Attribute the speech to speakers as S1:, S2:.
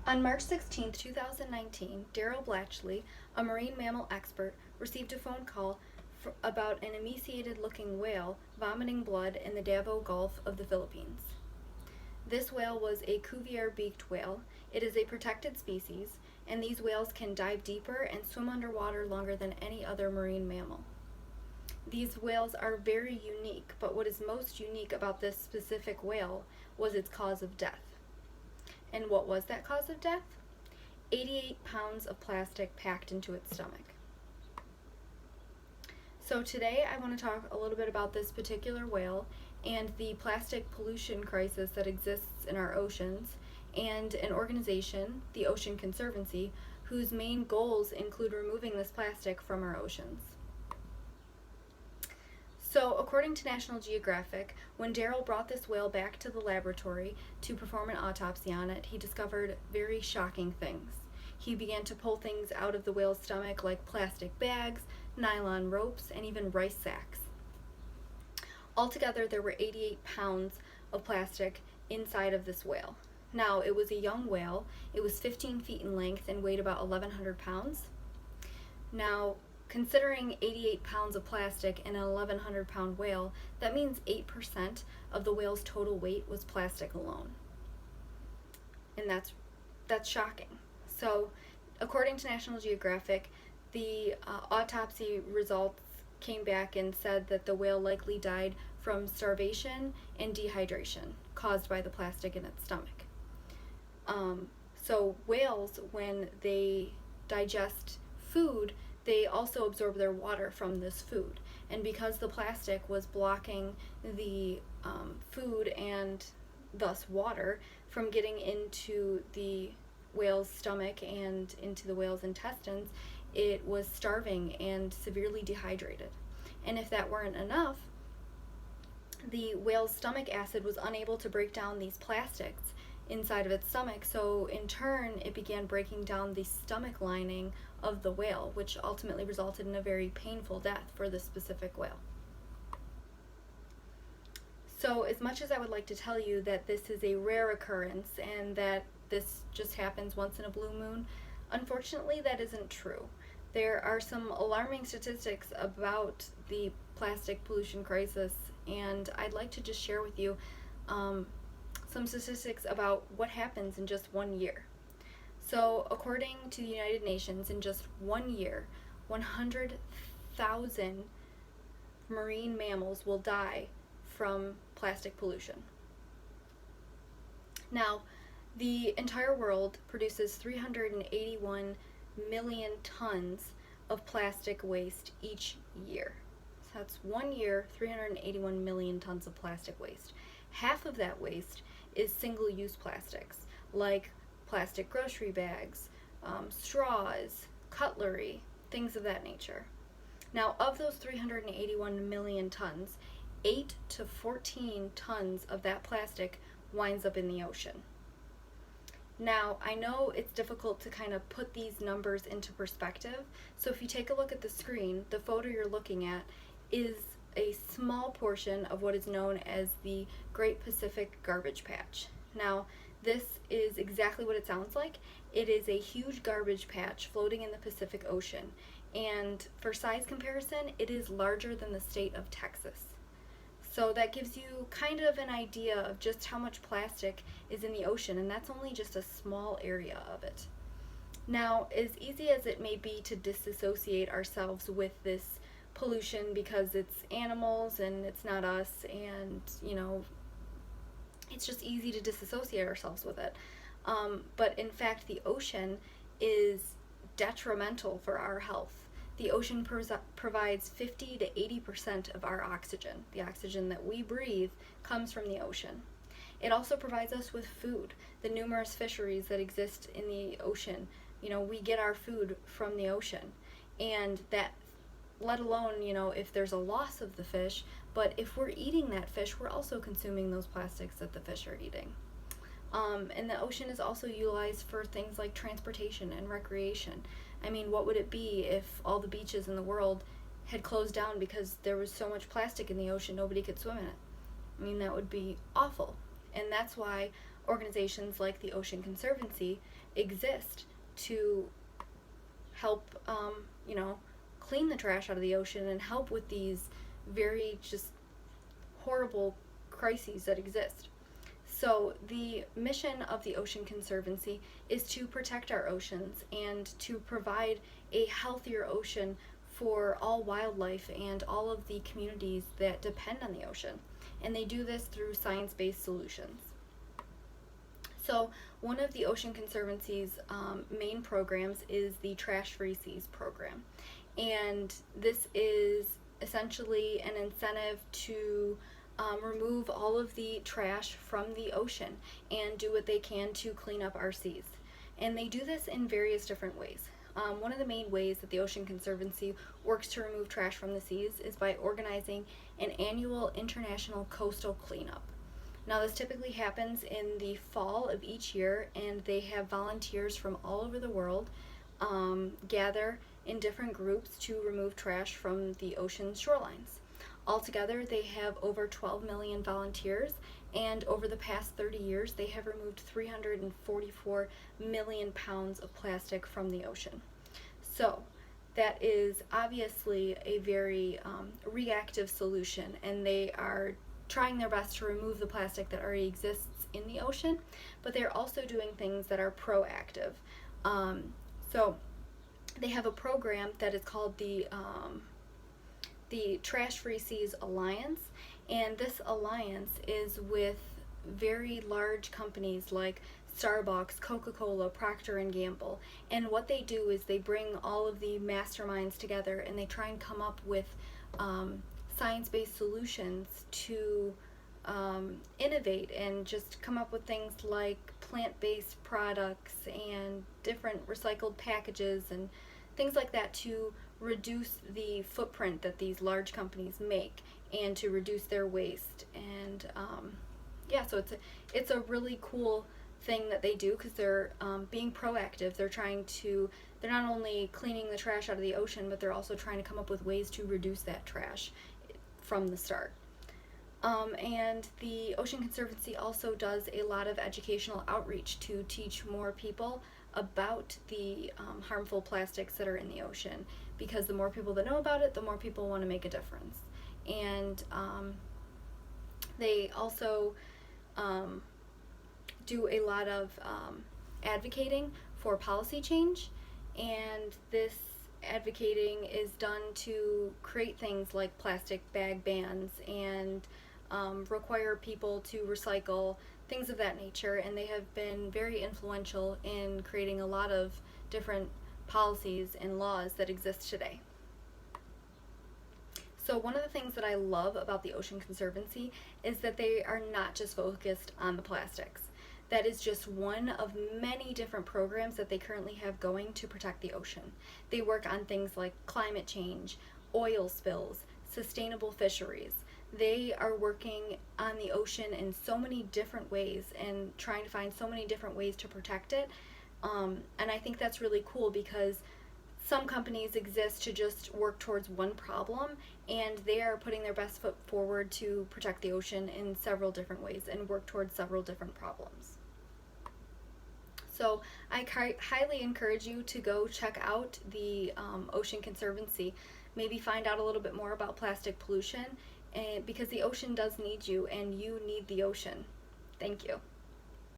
S1: On March 16, 2019, Daryl Blatchley, a marine mammal expert, received a phone call about an emaciated looking whale vomiting blood in the Davao Gulf of the Philippines. This whale was a Cuvier beaked whale. It is a protected species, and these whales can dive deeper and swim underwater longer than any other marine mammal. These whales are very unique, but what is most unique about this specific whale was its cause of death. And what was that cause of death? 88 pounds of plastic packed into its stomach. So today I want to talk a little bit about this particular whale and the plastic pollution crisis that exists in our oceans, and an organization, the Ocean Conservancy, whose main goals include removing this plastic from our oceans. So, according to National Geographic, when Daryl brought this whale back to the laboratory to perform an autopsy on it, he discovered very shocking things. He began to pull things out of the whale's stomach like plastic bags, nylon ropes, and even rice sacks. Altogether, there were 88 pounds of plastic inside of this whale. Now, it was a young whale. It was 15 feet in length and weighed about 1,100 pounds. Now, considering 88 pounds of plastic in an 1,100 pound whale, that means 8% of the whale's total weight was plastic alone. And that's shocking. So, according to National Geographic, the autopsy results came back and said that the whale likely died from starvation and dehydration caused by the plastic in its stomach. So whales, when they digest food, they also absorb their water from this food. And because the plastic was blocking the food and thus water from getting into the whale's stomach and into the whale's intestines, it was starving and severely dehydrated. And if that weren't enough, the whale's stomach acid was unable to break down these plastics inside of its stomach, so in turn it began breaking down the stomach lining of the whale, which ultimately resulted in a very painful death for this specific whale. So as much as I would like to tell you that this is a rare occurrence and that this just happens once in a blue moon, unfortunately that isn't true. There are some alarming statistics about the plastic pollution crisis, and I'd like to just share with you some statistics about what happens in just 1 year. So according to the United Nations, in just 1 year, 100,000 marine mammals will die from plastic pollution. Now, the entire world produces 381 million tons of plastic waste each year. So that's 1 year, 381 million tons of plastic waste. Half of that waste is single-use plastics, like plastic grocery bags, straws, cutlery, things of that nature. Now, of those 381 million tons, 8 to 14 tons of that plastic winds up in the ocean. Now, I know it's difficult to kind of put these numbers into perspective, so if you take a look at the screen, the photo you're looking at is a small portion of what is known as the Great Pacific Garbage Patch. Now, this is exactly what it sounds like. It is a huge garbage patch floating in the Pacific Ocean, and for size comparison, it is larger than the state of Texas. So that gives you kind of an idea of just how much plastic is in the ocean, and that's only just a small area of it. Now, as easy as it may be to disassociate ourselves with this pollution because it's animals and it's not us, and it's just easy to disassociate ourselves with it. But in fact, the ocean is detrimental for our health. The ocean provides 50 to 80% of our oxygen. The oxygen that we breathe comes from the ocean. It also provides us with food. The numerous fisheries that exist in the ocean, we get our food from the ocean. And that, let alone, if there's a loss of the fish, but if we're eating that fish, we're also consuming those plastics that the fish are eating. And the ocean is also utilized for things like transportation and recreation. I mean, what would it be if all the beaches in the world had closed down because there was so much plastic in the ocean nobody could swim in it? I mean, that would be awful. And that's why organizations like the Ocean Conservancy exist to help, clean the trash out of the ocean and help with these very just horrible crises that exist. So, the mission of the Ocean Conservancy is to protect our oceans and to provide a healthier ocean for all wildlife and all of the communities that depend on the ocean. And they do this through science-based solutions. So, one of the Ocean Conservancy's main programs is the Trash Free Seas program. And this is essentially an incentive to remove all of the trash from the ocean and do what they can to clean up our seas. And they do this in various different ways. One of the main ways that the Ocean Conservancy works to remove trash from the seas is by organizing an annual international coastal cleanup. Now, this typically happens in the fall of each year, and they have volunteers from all over the world gather in different groups to remove trash from the ocean's shorelines. Altogether, they have over 12 million volunteers, and over the past 30 years, they have removed 344 million pounds of plastic from the ocean. So, that is obviously a very reactive solution, and they are trying their best to remove the plastic that already exists in the ocean, but they're also doing things that are proactive. So, they have a program that is called the Trash Free Seas Alliance, and this alliance is with very large companies like Starbucks, Coca-Cola, Procter & Gamble, and what they do is they bring all of the masterminds together and they try and come up with science-based solutions to innovate and just come up with things like plant-based products and different recycled packages and things like that to reduce the footprint that these large companies make and to reduce their waste. And so it's a really cool thing that they do because they're being proactive. They're not only cleaning the trash out of the ocean, but they're also trying to come up with ways to reduce that trash from the start. And the Ocean Conservancy also does a lot of educational outreach to teach more people about the harmful plastics that are in the ocean, because the more people that know about it, the more people want to make a difference. And they also do a lot of advocating for policy change, and this advocating is done to create things like plastic bag bans and require people to recycle, things of that nature, and they have been very influential in creating a lot of different policies and laws that exist today. So one of the things that I love about the Ocean Conservancy is that they are not just focused on the plastics. That is just one of many different programs that they currently have going to protect the ocean. They work on things like climate change, oil spills, sustainable fisheries. They are working on the ocean in so many different ways and trying to find so many different ways to protect it. And I think that's really cool because some companies exist to just work towards one problem, and they are putting their best foot forward to protect the ocean in several different ways and work towards several different problems. So I highly encourage you to go check out the Ocean Conservancy, maybe find out a little bit more about plastic pollution, and because the ocean does need you and you need the ocean. Thank you.